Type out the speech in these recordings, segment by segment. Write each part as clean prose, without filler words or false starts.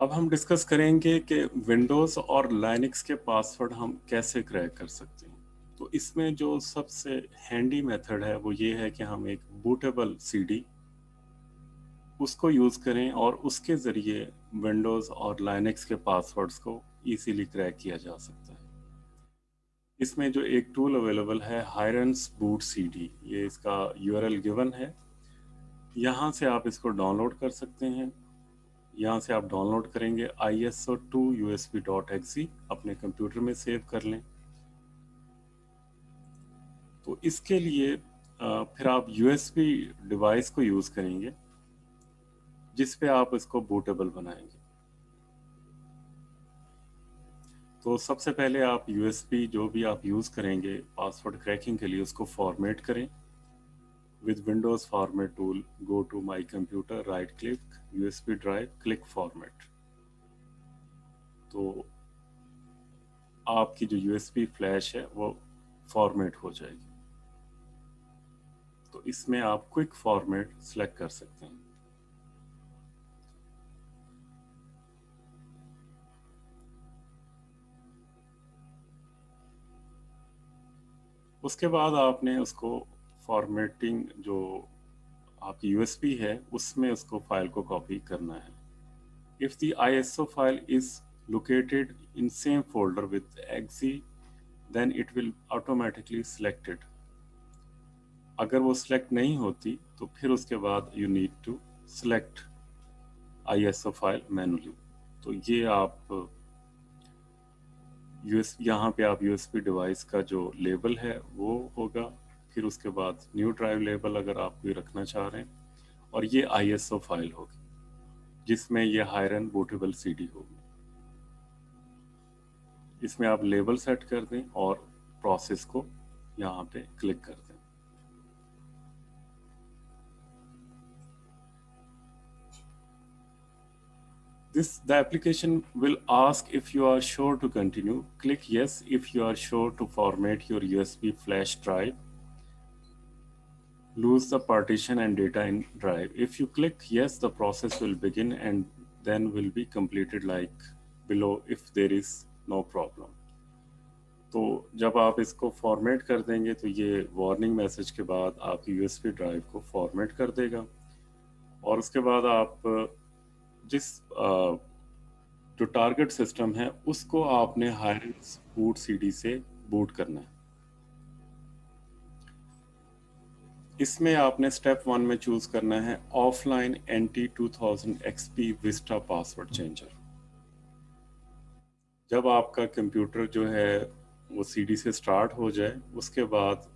अब हम डिस्कस करेंगे कि विंडोज़ और लाइनक्स के पासवर्ड हम कैसे क्रैक कर सकते हैं। तो इसमें जो सबसे हैंडी मेथड है वो ये है कि हम एक बूटेबल सीडी उसको यूज़ करें और उसके ज़रिए विंडोज़ और लाइनक्स के पासवर्ड्स को इजीली क्रैक किया जा सकता है। इसमें जो एक टूल अवेलेबल है हायरन्स बूट सीडी, ये इसका यूआरएल गिवन है। यहाँ से आप इसको डाउनलोड कर सकते हैं। यहाँ से आप डाउनलोड करेंगे ISO2 usb.exe अपने कंप्यूटर में सेव कर लें। तो इसके लिए फिर आप USB डिवाइस को यूज़ करेंगे जिस पे आप इसको बूटेबल बनाएंगे। तो सबसे पहले आप USB जो भी आप यूज़ करेंगे पासवर्ड क्रैकिंग के लिए उसको फॉर्मेट करें। With Windows format tool go to my computer, right click, USB drive, click format. तो आपकी जो USB फ्लैश है वो फॉर्मेट हो जाएगी। तो इसमें आप क्विक फॉर्मेट सेलेक्ट कर सकते हैं। उसके बाद आपने उसको फॉर्मेटिंग जो आपकी USB है उसमें उसको फाइल को कॉपी करना है। If the ISO file is located in same folder with exe then it will automatically selected। अगर वो सिलेक्ट नहीं होती तो फिर उसके बाद you need to select ISO file manually. तो ये आप यहाँ पे आप USB डिवाइस का जो लेबल है वो होगा, फिर उसके बाद न्यू ड्राइव लेबल अगर आप कोई रखना चाह रहे हैं, और ये ISO फाइल होगी जिसमें ये हायरन बूटेबल CD होगी। इसमें आप लेबल सेट कर दें और प्रोसेस को यहाँ पे क्लिक कर दें। The application will ask if you are sure to continue. Click yes if you are sure to format your USB flash drive. Lose the partition and data in drive. If you click yes, the process will begin and then will be completed like below if there is no problem. तो जब आप इसको format कर देंगे तो ये warning message के बाद आपकी USB ड्राइव को फॉर्मेट कर देगा, और उसके बाद आप जिस जो टारगेट सिस्टम है उसको आपने हायरन्स बूट CD से बूट करना है। इसमें आपने स्टेप 1 में चूज करना है offline NT2000 XP Vista password changer. जब आपका कंप्यूटर जो है वो CD से स्टार्ट हो जाए उसके बाद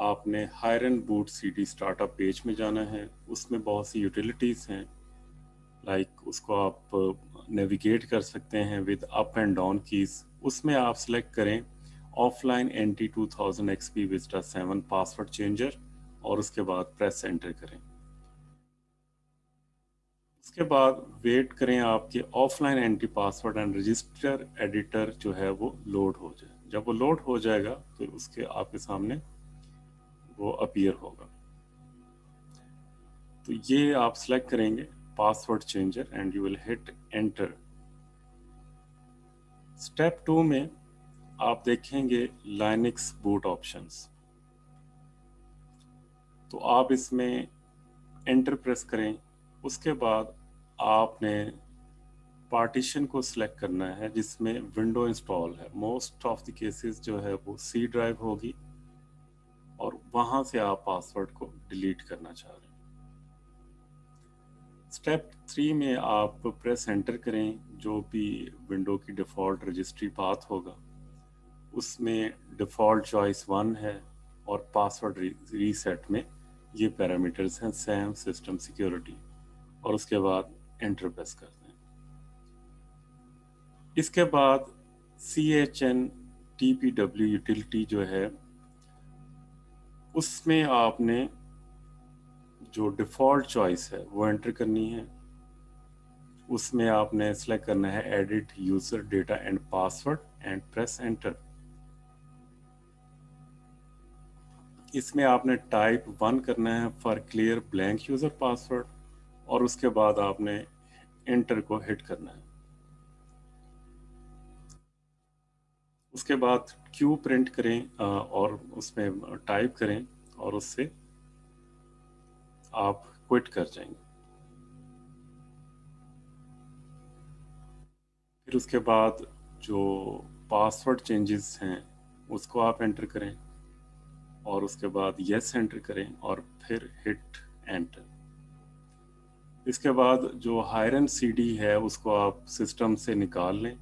आपने Hiren boot CD startup page में जाना है। उसमें बहुत सी यूटिलिटीज़ हैं, लाइक उसको आप नेविगेट कर सकते हैं with up and down keys. उसमें आप सेलेक्ट करें offline NT2000 XP Vista 7 password changer और उसके बाद प्रेस एंटर करें। उसके बाद वेट करें आपके offline anti password and register editor जो है वो लोड हो जाए। जब वो लोड हो जाएगा तो उसके आपके सामने वो अपीयर होगा। तो ये आप सेलेक्ट करेंगे password changer and you will hit enter. Step 2 में आप देखेंगे लाइनक्स बूट ऑप्शंस। तो आप इसमें एंटर प्रेस करें। उसके बाद आपने पार्टीशन को सिलेक्ट करना है जिसमें विंडो इंस्टॉल है। मोस्ट ऑफ द केसेस जो है वो C ड्राइव होगी और वहां से आप पासवर्ड को डिलीट करना चाह रहे हैं। स्टेप 3 में आप प्रेस एंटर करें। जो भी विंडो की डिफ़ॉल्ट रजिस्ट्री पाथ होगा उसमें डिफ़ॉल्ट चॉइस 1 है और पासवर्ड रीसेट में ये पैरामीटर्स हैं सैम सिस्टम सिक्योरिटी, और उसके बाद एंटर प्रेस कर दें। इसके बाद CHNTPW यूटिलिटी जो है उसमें आपने जो डिफ़ॉल्ट चॉइस है वो एंटर करनी है। उसमें आपने सेलेक्ट करना है edit user data and password and press enter. इसमें आपने टाइप 1 करना है for clear blank user password, और उसके बाद आपने एंटर को हिट करना है। उसके बाद क्यू प्रिंट करें और उसमें टाइप करें और उससे आप क्विट कर जाएंगे। फिर उसके बाद जो पासवर्ड चेंजेस हैं उसको आप एंटर करें और उसके बाद यस एंटर करें और फिर हिट एंटर। इसके बाद जो हायरन सीडी है उसको आप सिस्टम से निकाल लें,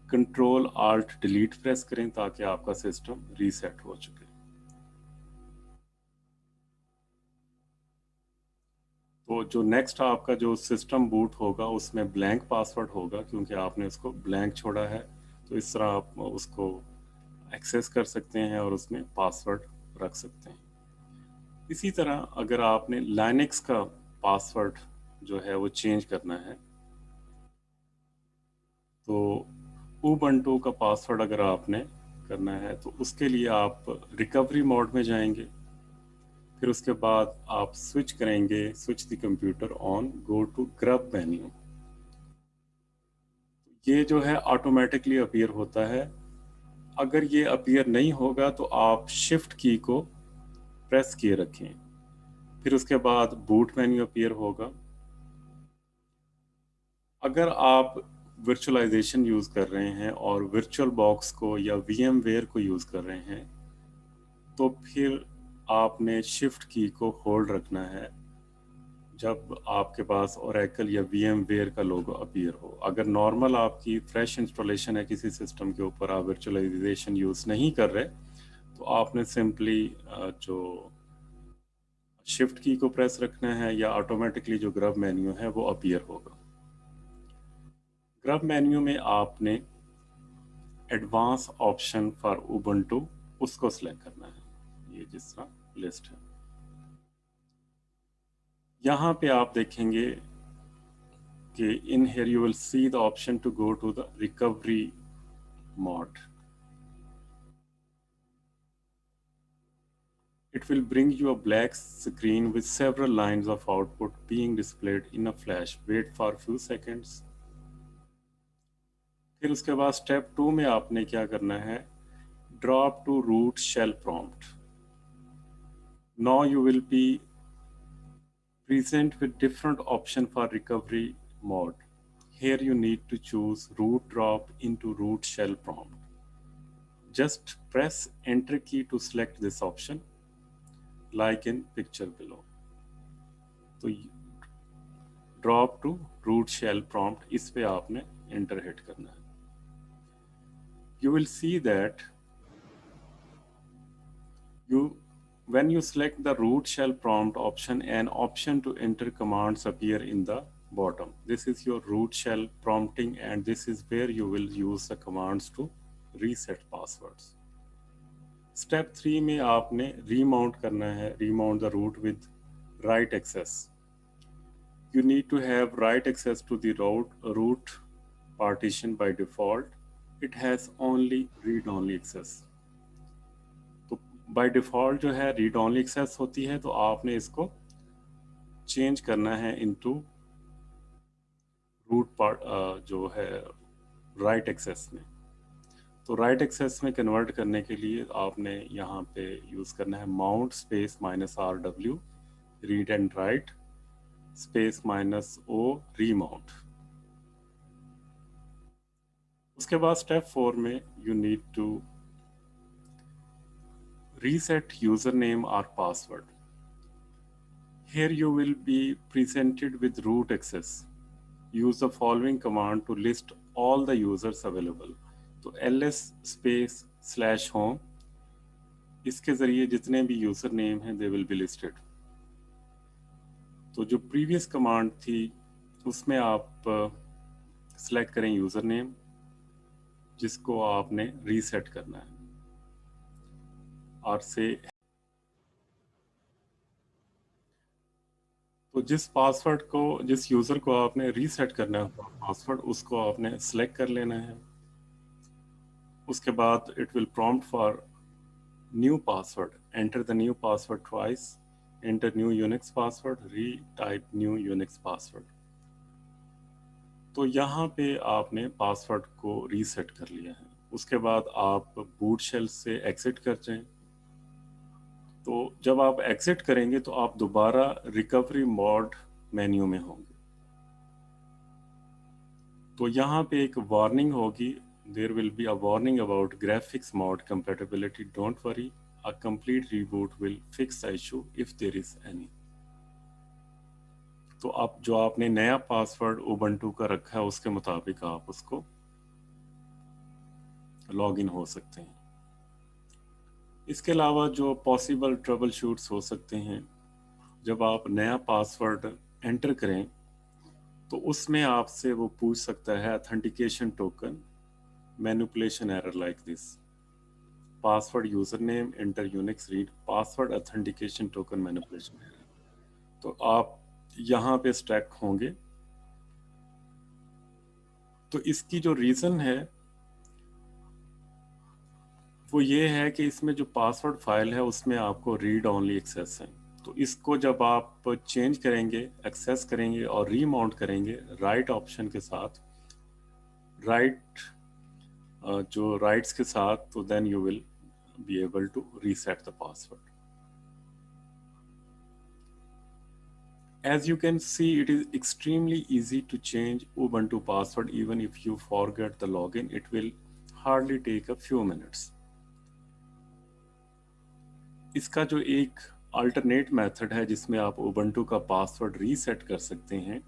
कंट्रोल आल्ट डिलीट प्रेस करें ताकि आपका सिस्टम रीसेट हो चुके। तो जो नेक्स्ट आपका जो सिस्टम बूट होगा उसमें ब्लैंक पासवर्ड होगा क्योंकि आपने उसको ब्लैंक छोड़ा है। तो इस तरह आप उसको एक्सेस कर सकते हैं और उसमें पासवर्ड रख सकते हैं। इसी तरह अगर आपने लाइनक्स का पासवर्ड जो है वो चेंज करना है तो उबंटू का पासवर्ड अगर आपने करना है तो उसके लिए आप रिकवरी मोड में जाएंगे। फिर उसके बाद आप स्विच करेंगे, switch the computer on, go to GRUB menu. ये जो है ऑटोमेटिकली अपीयर होता है। अगर ये अपीयर नहीं होगा तो आप शिफ्ट की को प्रेस किए रखें। फिर उसके बाद बूट मेन्यू अपीयर होगा। अगर आप वर्चुअलाइजेशन यूज़ कर रहे हैं और वर्चुअल बॉक्स को या वीएम वेयर को यूज़ कर रहे हैं तो फिर आपने शिफ्ट की को होल्ड रखना है जब आपके पास ओरेकल या वीएम वेयर का लोगो अपीयर हो। अगर नॉर्मल आपकी फ्रेश इंस्टॉलेशन है किसी सिस्टम के ऊपर, आप वर्चुअलाइजेशन यूज़ नहीं कर रहे, तो आपने सिंपली जो शिफ्ट की को प्रेस रखना है या ऑटोमेटिकली जो ग्रब मेन्यू है वो अपीयर होगा। ग्रब मेन्यू में आपने एडवांस ऑप्शन फॉर उबंटू उसको सिलेक्ट करना है, ये जिस तरह लिस्ट है। यहाँ पे आप देखेंगे कि in here you will see the option to go to the recovery mode. It will bring you a black screen with several lines of output being displayed in a flash. Wait for a few seconds. फिर उसके बाद step 2 में आपने क्या करना है, drop to root shell prompt. Now you will be present with different option for recovery mode. Here you need to choose root drop into root shell prompt. Just press enter key to select this option like in picture below. तो drop to root shell prompt इस पे आपने enter hit करना है। You will see that when you select the root shell prompt option, an option to enter commands appear in the bottom. This is your root shell prompting and this is where you will use the commands to reset passwords. Step 3 में आपने remount करना है, remount the root with write access. You need to have write access to the root partition by default. It has only read only access. तो by default जो है read only access होती है, तो आपने इसको चेंज करना है into root part जो है write access में। तो राइट एक्सेस में कन्वर्ट करने के लिए आपने यहाँ पे यूज़ करना है mount space -RW read and write space -O remount. उसके बाद स्टेप 4 में you need to reset user name और password. Here you will be presented with root access. Use the following command to list all the users available. तो ls /home इसके ज़रिए जितने भी user name हैं दे विल बी लिस्टेड। तो जो previous command थी उसमें आप सेलेक्ट करें यूज़र नेम जिसको आपने रीसेट करना है और से तो जिस यूज़र को आपने रीसेट करना है पासवर्ड उसको आपने सेलेक्ट कर लेना है। उसके बाद it will prompt for new password, enter the new password twice, enter new Unix password, retype new Unix password. तो यहाँ पे आपने पासवर्ड को रीसेट कर लिया है। उसके बाद आप बूट शेल से एग्जिट कर जाएं। तो जब आप एग्जिट करेंगे तो आप दोबारा रिकवरी मोड मेन्यू में होंगे। तो यहाँ पे एक वार्निंग होगी, there will be a warning about graphics mode compatibility, don't worry, a complete reboot will fix the issue if there is any. तो आप जो आपने नया पासवर्ड उबंटू का रखा है उसके मुताबिक आप उसको लॉग इन हो सकते हैं। इसके अलावा जो पॉसिबल ट्रबल शूट्स हो सकते हैं, जब आप नया पासवर्ड एंटर करें तो उसमें आपसे वो पूछ सकता है authentication token manipulation error like this, password user name enter Unix read password authentication token manipulation error. तो आप यहाँ पे स्टक होंगे। तो इसकी जो रीज़न है वो ये है कि इसमें जो पासवर्ड फाइल है उसमें आपको रीड ऑनली एक्सेस है। तो इसको जब आप चेंज करेंगे, एक्सेस करेंगे और रीमाउंट करेंगे राइट ऑप्शन के साथ, राइट जो राइट्स के साथ, तो then you will be able to reset the password. As you can see, it is extremely easy to change Ubuntu password. Even if you forget the login, it will hardly take a few minutes. इसका जो एक alternate method है जिसमें आप Ubuntu का password reset कर सकते हैं,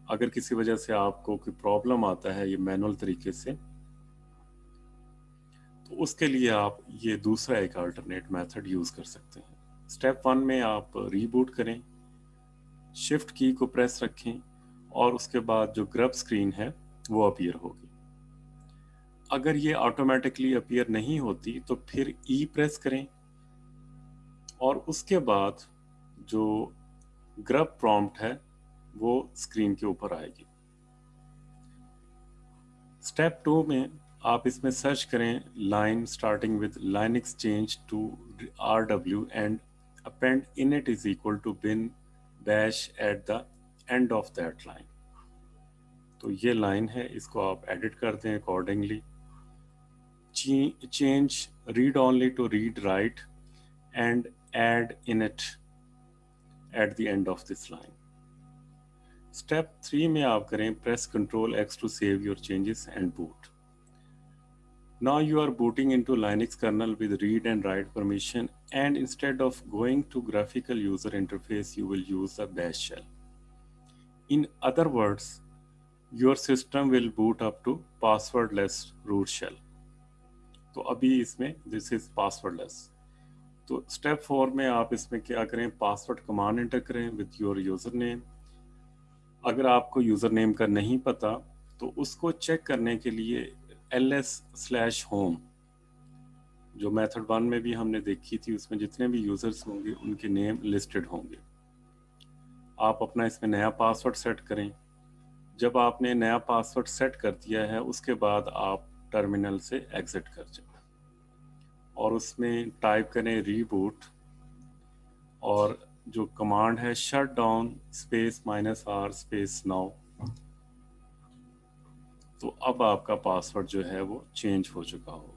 अगर किसी वजह से आपको कोई प्रॉब्लम आता है ये मैनुअल तरीके से, तो उसके लिए आप ये दूसरा एक अल्टरनेट मेथड यूज़ कर सकते हैं। स्टेप 1 में आप रीबूट करें, शिफ्ट की को प्रेस रखें और उसके बाद जो ग्रब स्क्रीन है वो अपीयर होगी। अगर ये ऑटोमेटिकली अपीयर नहीं होती तो फिर ई प्रेस करें और उसके बाद जो ग्रब प्रॉम्प्ट है वो स्क्रीन के ऊपर आएगी। स्टेप 2 में आप इसमें सर्च करें line starting with Linux change to rw and append init is equal to bin dash at the end of that line। तो ये लाइन है, इसको आप एडिट कर दें accordingly. change read only to read write and add init at the end of this line। Step 3 में आप करें press Ctrl X to save your changes and boot। Now you are booting into Linux kernel with read and write permission, and instead of going to graphical user interface you will use the bash shell। In other words, your system will boot up to passwordless root shell। तो अभी इसमें this is passwordless। तो step 4 में आप इसमें क्या करें, password command enter करें विद योर यूज़र नेम। अगर आपको यूज़र नेम का नहीं पता तो उसको चेक करने के लिए ls/home, जो मेथड 1 में भी हमने देखी थी, उसमें जितने भी यूज़र्स होंगे उनके नेम लिस्टेड होंगे। आप अपना इसमें नया पासवर्ड सेट करें। जब आपने नया पासवर्ड सेट कर दिया है उसके बाद आप टर्मिनल से एग्जिट कर जाएं और उसमें टाइप करें रीबूट और जो कमांड है shut down space -r space now. तो अब आपका पासवर्ड जो है वो चेंज हो चुका होगा।